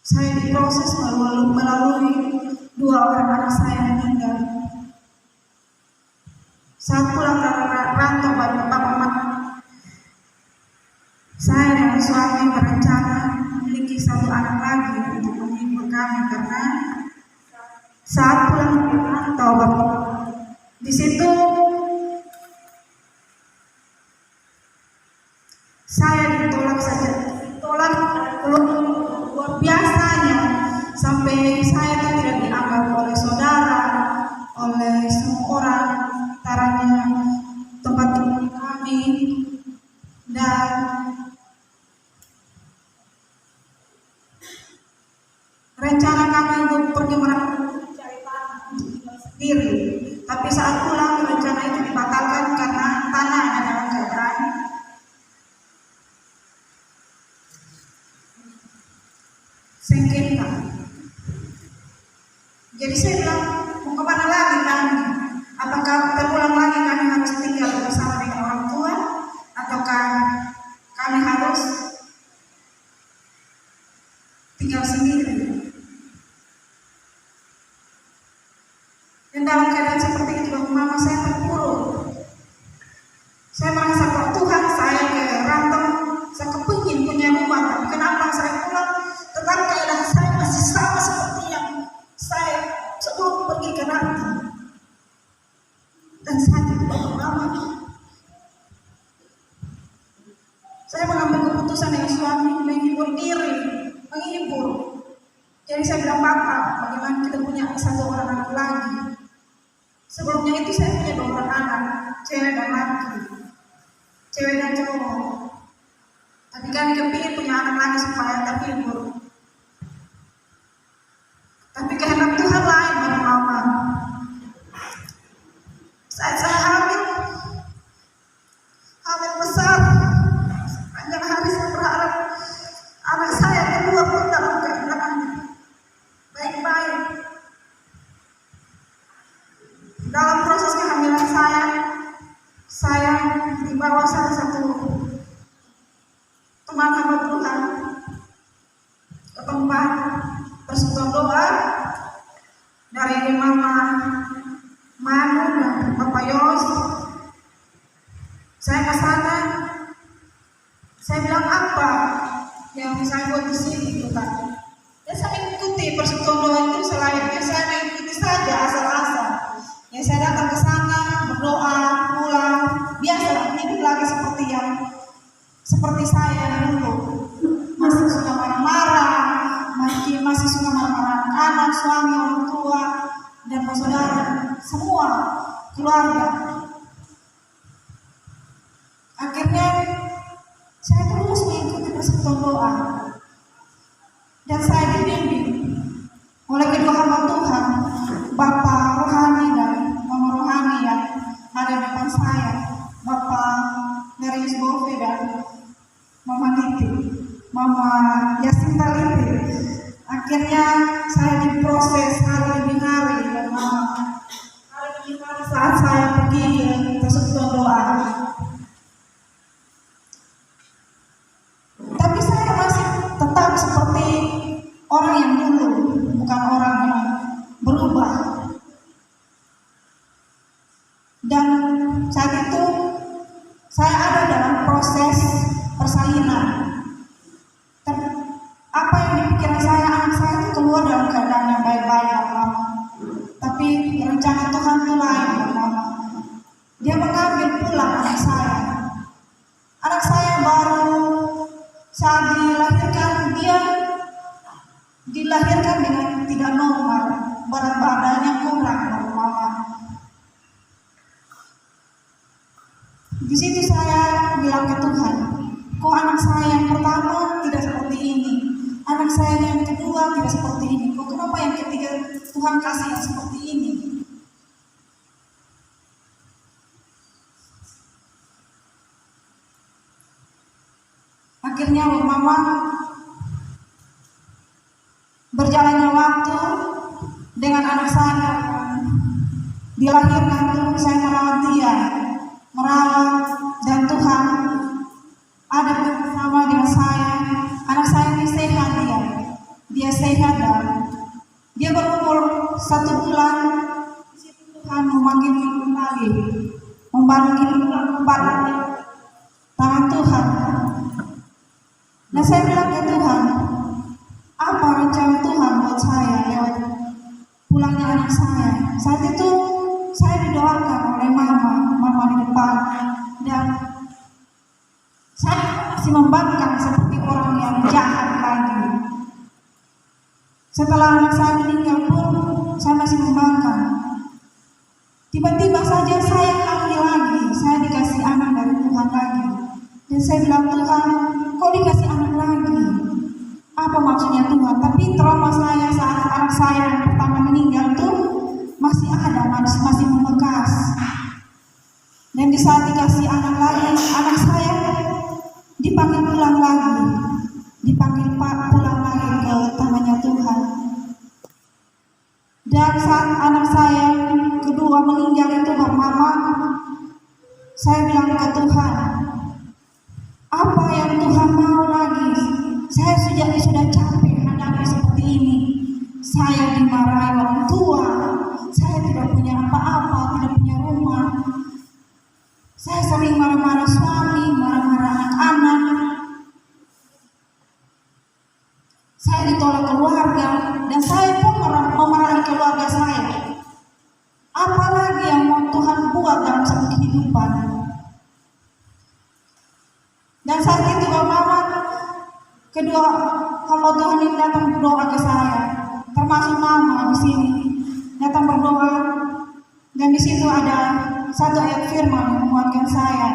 Saya diproses melalui dua orang anak saya meninggal. Saat pulang karena rantau bapak mama, saya dan suami berencana memiliki satu anak lagi untuk menghibur kami karena saat pulang dari rantau bapak di situ saya ditolak luar biasanya sampai saya tidak dianggap oleh saudara, oleh semua orang, antaranya tempat tinggal kami, dan rencana kami untuk pergi mencari tanah untuk tinggal sendiri. Tapi saat pulang rencana itu dibatalkan karena tanah ada dalam keadaan sengketa. Jadi saya bilang, mau kemana lagi kami? Apakah terulang lagi kami harus tinggal bersama dengan orang tua, ataukah kami harus tinggal sendiri? Dan dalam keadaan seperti itu, mama saya terpuruk. Saya merasa kalau Tuhan saya ke rantau, saya kepingin punya rumah, tapi kenapa saya pulang tentang keadaan saya masih sama seperti yang saya sebelum pergi ke rantau. Dan saat itu mama, saya mengambil keputusan dengan suami menghibur diri, menghibur. Jadi saya bilang, Bapak, bagaimana kita punya satu orang anak lagi? Sebelumnya itu saya punya 2 orang anak, cewek dan laki, cewek dan cowok. Tapi kami kepingin punya anak lagi supaya terhibur. Tapi kehendak Tuhan lain bagi mama. Saat saya hamil besar, sepanjang hari saya berharap anak saya kedua pun dalam keadaan baik-baik. Dalam proses kehamilan saya dibawa salah satu teman hamba Tuhan ke tempat persekutuan doa dari Mama Manu dan Bapak Yos. Saya ke sana, saya bilang, apa yang saya buat di sini Tuhan? Dan saya mengikuti persekutuan doa itu selayaknya saya mengikuti saja asal-asal. Ya saya datang ke sana, berdoa, pulang, biasa hidup lagi seperti saya dulu. Masih suka marah-marah, masih suka marah-marah anak, suami, orang tua, dan saudara, semua keluarga. Akhirnya saya terus mengikuti persekutuan doa, dan saya dibimbing oleh kedua hamba Tuhan, Bapak Rohani dan Mama Rohani yang ada di depan saya, Bapak Nerius Bofe dan Mama Liti, Mama Yasinta Liti. Akhirnya saya diproses hari demi hari, dan hari demi hari saat saya pergi ke persekutuan doa. Tapi saya masih tetap seperti orang yang dulu, bukan orang yang berubah. Dan saat itu saya ada dalam proses persalinan. Apa yang dipikiran saya, anak saya itu keluar dalam keadaan yang baik-baik, Mama. Tapi rencana Tuhan itu lain, Mama. Dia mengambil pulang anak saya. Anak saya baru saat dilahirkan, dia dilahirkan dengan tidak normal, berat badannya kurang, Mama. Di situ saya bilang ke Tuhan, kok anak saya yang pertama tidak seperti ini, anak saya yang kedua tidak seperti ini, kok kenapa yang ketiga Tuhan kasih yang seperti ini? Akhirnya Mama, berjalannya waktu dengan anak saya dilahirkan dulu, saya merawat dia, dan Tuhan ada bersama dengan saya. Anak saya ini sehat, dia 1 bulan Tuhan memanggil kembali, membangkit kembali tangan Tuhan. Dan saya bilang ke Tuhan, apa rencana Tuhan buat saya lewat pulangnya anak saya? Saat itu saya didoakan oleh mama di depan, dan saya masih membangkang seperti orang yang jahat lagi. Setelah anak saya meninggal pun saya masih membangkang. Tiba-tiba saja saya hamil lagi, saya dikasih anak dari Tuhan lagi. Dan saya bilang, Tuhan, kok dikasih anak lagi? Apa maksudnya Tuhan? Tapi trauma saya saat anak saya yang pertama meninggal tuh masih ada, masih membekas. Dan di saat dikasih anak lagi, anak saya dipanggil pulang lagi, dipanggil pulang lagi ke tangannya Tuhan. Dan saat anak saya kedua meninggal itu, mama, saya bilang ke Tuhan, apa yang Tuhan mau lagi? Saya sudah capek hadapi seperti ini. Saya dimarahi orang tua, saya tidak punya apa-apa, tidak punya rumah. Saya sering marah-marah suami, marah-marah anak-anak. Saya ditolak keluarga, dan saya pun memarahi keluarga saya. Apa lagi yang mau Tuhan buat dalam satu kehidupan? Dan saat itu mama kedua hamba Tuhan ini datang berdoa ke saya, termasuk mama di sini datang berdoa, dan di situ ada satu ayat firman yang menguatkan saya.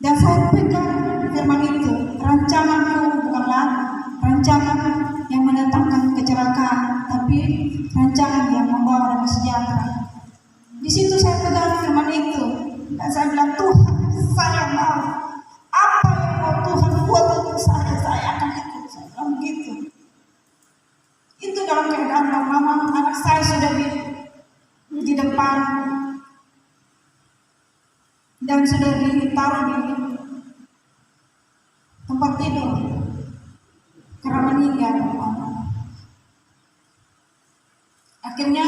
Dan saya pegang firman itu, rancanganku bukanlah rancangan yang mendatangkan kecelakaan, tapi rancangan yang membawa damai sejahtera. Di situ saya pegang firman itu, dan saya bilang, Tuhan, saya mau apa yang mau Tuhan buat untuk saya akan ikut. Saya bilang begitu. Itu dalam keadaan mama anak saya sudah di depan dan sudah ditaruh di tempat tidur karena meninggal. Akhirnya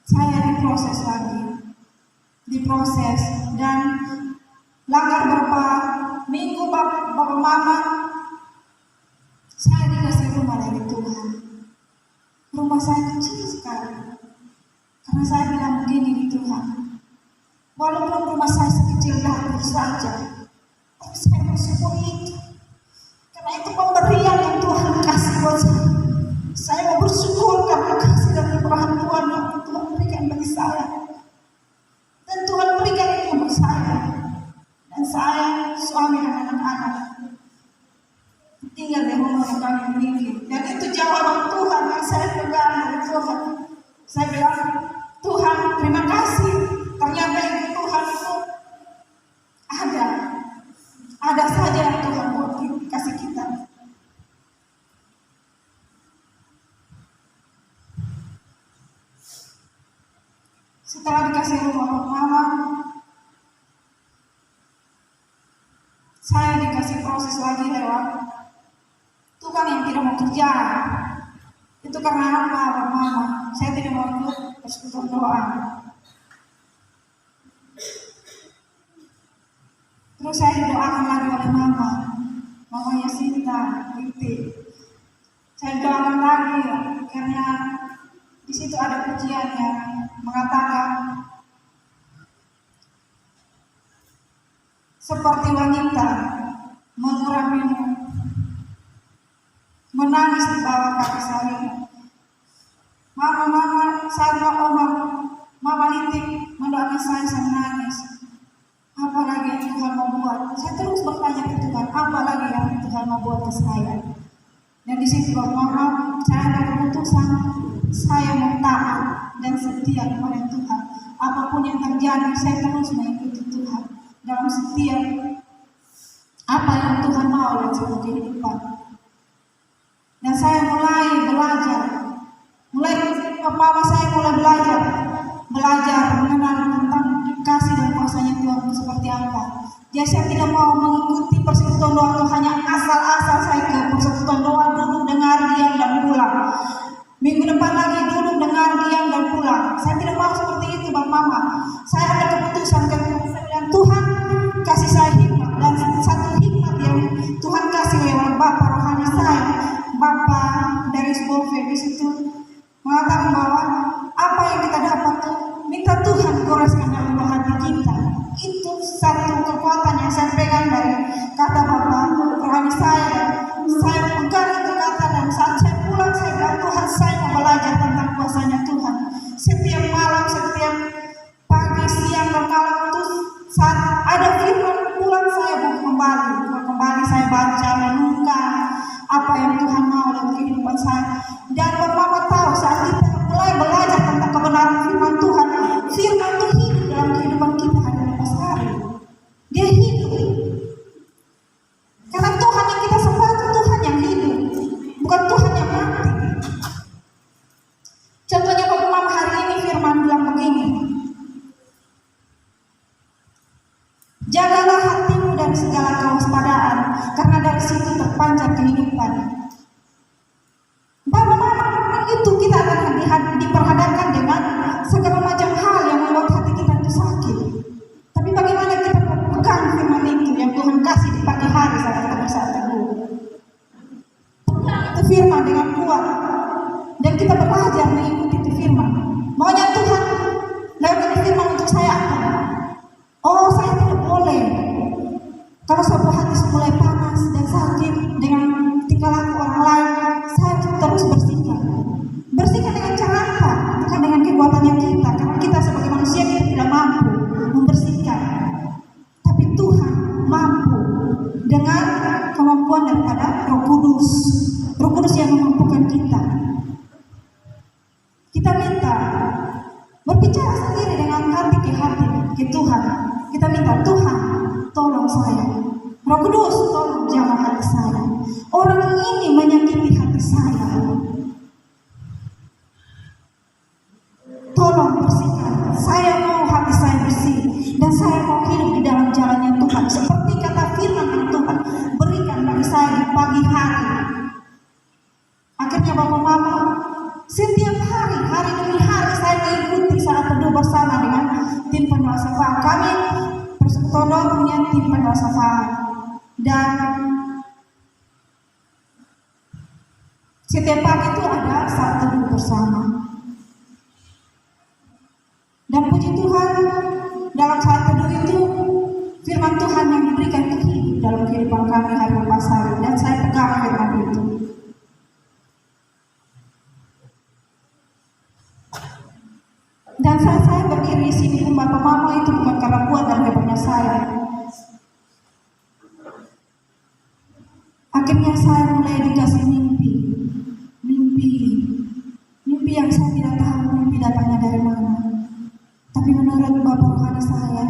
saya diproses dan langgar beberapa minggu bapak mama, saya dikasih rumah dari Tuhan. Rumah saya kecil sekali, karena saya bilang begini di Tuhan, walaupun rumah saya sekecil dapur saja, tapi saya bersyukur itu, karena itu pemberian yang Tuhan kasih buat saya. Saya mau bersyukur karena kasih dan kemurahan Tuhan yang Tuhan berikan bagi saya, dan Tuhan berikan itu untuk saya. Dan saya, suami dan anak-anak tinggal di rumah yang kami miliki. Dan itu jawaban Tuhan yang saya pegang dari Tuhan. Saya bilang, Tuhan, terima kasih. Ternyata itu Tuhan itu ada saja yang Tuhan mau kasih kita. Setelah dikasih rumah mama, saya dikasih proses lagi lewat tukang yang tidak mau kerja. Itu karena apa, mama? Saya tidak mau ikut persekutuan doa. Terus saya didoakan lagi oleh mama Yasinta, Riti. Saya doakan lagi karena di situ ada pujian yang mengatakan, seperti wanita mengurapimu, menangis di bawah kaki salibmu. Mama saat mama Litik mendoakan saya menangis. Apa lagi yang Tuhan mau buat? Saya terus bertanya ke Tuhan, apa lagi yang Tuhan mau buat ke saya? Dan di situ mama saya ada keputusan, saya mau taat dan setia kepada Tuhan. Apapun yang terjadi, saya terus mengikuti Tuhan dalam setiap apa yang Tuhan mau dalam satu kehidupan. Dan saya mulai belajar, saya mulai belajar mengenal tentang kasih dan kuasanya Tuhan seperti apa. Jadi saya tidak mau mengikuti persekutuan doa itu hanya asal-asal saya ke persekutuan doa, duduk dengar diam dan pulang. Yehova di situ mengatakan bahwa apa yang kita dapat tuh minta Tuhan goreskan dalam hati kita. Itu satu kekuatan yang saya pegang dari kata Bapak rohani saya. Saya pegang itu kata dan saat saya pulang saya bilang Tuhan saya mau belajar tentang kuasanya Tuhan. Setiap malam, setiap pagi, siang dan malam itu saat ada firman pulang saya buka kembali saya baca renungkan apa yang Tuhan mau dalam kehidupan saya. Dan Bapak tahu saat kita mulai belajar tentang kebenaran firman Tuhan itu hidup dalam kehidupan kita hari-hari. Dia hidup. Karena Tuhan yang kita sembah itu Tuhan yang hidup, bukan Tuhan yang mati. Contohnya Bapak Mama hari ini firman bilang begini, jagalah hatimu dari segala kewaspadaan, karena dari situ terpancar kehidupan. Bapak Mama itu kita akan diperhadapkan dengan segala macam hal yang membuat hati kita itu sakit. Tapi bagaimana kita pegang firman itu yang Tuhan kasih di pagi hari saat kita bersaat teduh. Itu firman dengan kuat dan kita belajar mengikuti itu firman. Maunya Tuhan lewat ini firman untuk saya apa? Oh, saya tidak boleh. Kalau sebuah hati mulai panas dan sakit dengan tingkah laku orang lain, saya terus bersihkan. Bersihkan dengan cara apa? Bukan dengan kekuatannya kita, karena kita sebagai manusia kita tidak mampu membersihkan. Tapi Tuhan mampu dengan kemampuan daripada Roh Kudus. Roh Kudus yang memampukan kita. Kita minta berbicara sendiri dengan hati ke hati ke Tuhan. Kita minta Tuhan tolong saya. Roh Kudus tolong jamah hati saya. Orang ini menyakiti hati saya. Tolong bersihkan. Saya mau hati saya bersih dan saya mau hidup di dalam jalannya Tuhan. Seperti kata firman yang Tuhan berikan bagi saya di pagi hari. Akhirnya Bapak Mama, setiap hari demi hari saya mengikuti saat teduh bersama dengan tim pendoa syafaat. Kami Persekutono punya tim pendoa syafaat dan setiap pagi itu ada saat teduh bersama. Dan puji Tuhan dalam saat teduh itu firman Tuhan yang diberikan itu hidup dalam kehidupan kami hari lepas hari dan saya pegang firman itu. Dan saat saya berdiri di sini pun Bapak Mama itu bukan karena kuat dan hebatnya saya. Akhirnya saya mulai dikasih mimpi yang saya tidak tahu mimpi datangnya dari mana. Tapi menurut Bapak rohani saya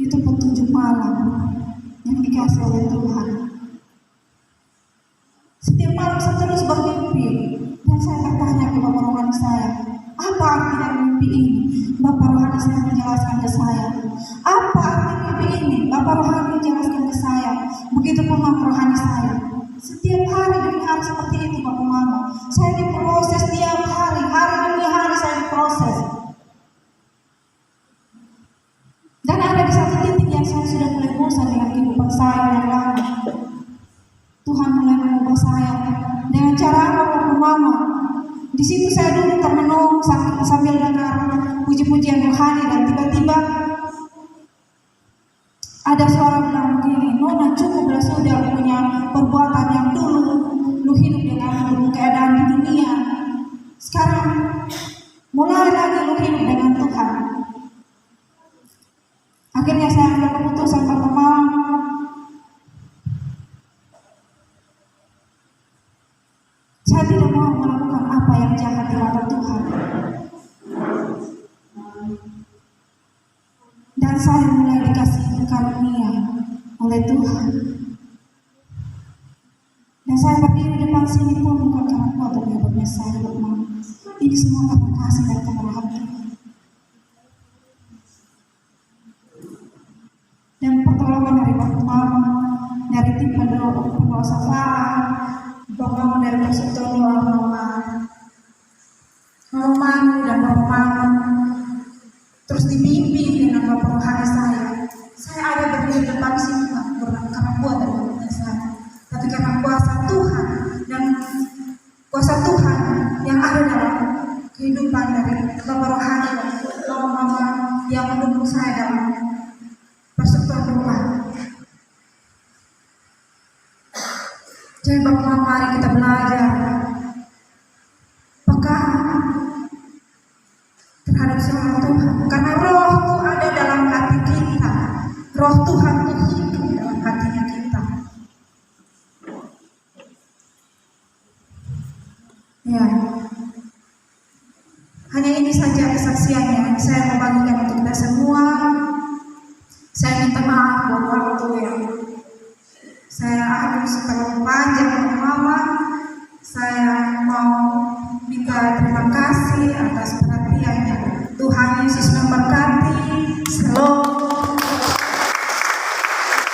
itu petunjuk malam yang dikasih oleh Tuhan. Setiap malam saya terus bermimpi dan saya bertanya ke Bapak rohani saya, apa arti dari mimpi ini? Bapak rohani saya menjelaskan ke saya. Apa arti mimpi ini? Bapak rohani menjelaskan ke saya. Begitupun Bapak rohani saya. Setiap hari demi hari seperti itu Bapak Mama. Saya diproses setiap hari demi hari saya diproses. Dan ada di satu titik yang saya sudah mulai bosan dengan kehidupan saya yang lalu. Tuhan mulai mengubah saya dengan cara apa Bapak Mama? Di situ saya duduk termenung sambil dengar puji-pujian rohani dan tiba-tiba ada suara bilang begini, Nona cukuplah sudah punya perbuatan yang dulu lu hidup dengan keadaan di dunia. Sekarang mulai lagi lu hidup dengan Tuhan. Akhirnya saya ambil keputusan Bapak Mama. Saya tidak mau melakukan apa yang jahat di mata Tuhan. Dan saya mulai dikasih karunia oleh Tuhan. Dan saya berdiri di depan sini pun bukan karena kuat dan hebatnya saya, Bapak. Ini semua karena kasih dan kemurahan Tuhan. Dan pertolongan dari Bapak Mama, dari tim pendoa syafaat, Bapak Mama dari Persekutono, Mama dan Bapak Mama, terus dibimbing dengan Bapak rohani saya. Saya ada berdiri di depan sini bukan karena kuat dan hebatnya saya, tapi karena kuasa Tuhan dan kuasa Tuhan yang mendukung saya dalam persekutuan doa. Jadi Bapak, mari kita belajar peka terhadap suara Tuhan, karena Roh itu ada dalam hati kita. Roh Tuhan itu hidup dalam hatinya kita. Ya, hanya ini saja kesaksian yang saya mau bagikan untuk kita semua. Saya minta maaf buat waktu yang saya harus terlalu panjang lama.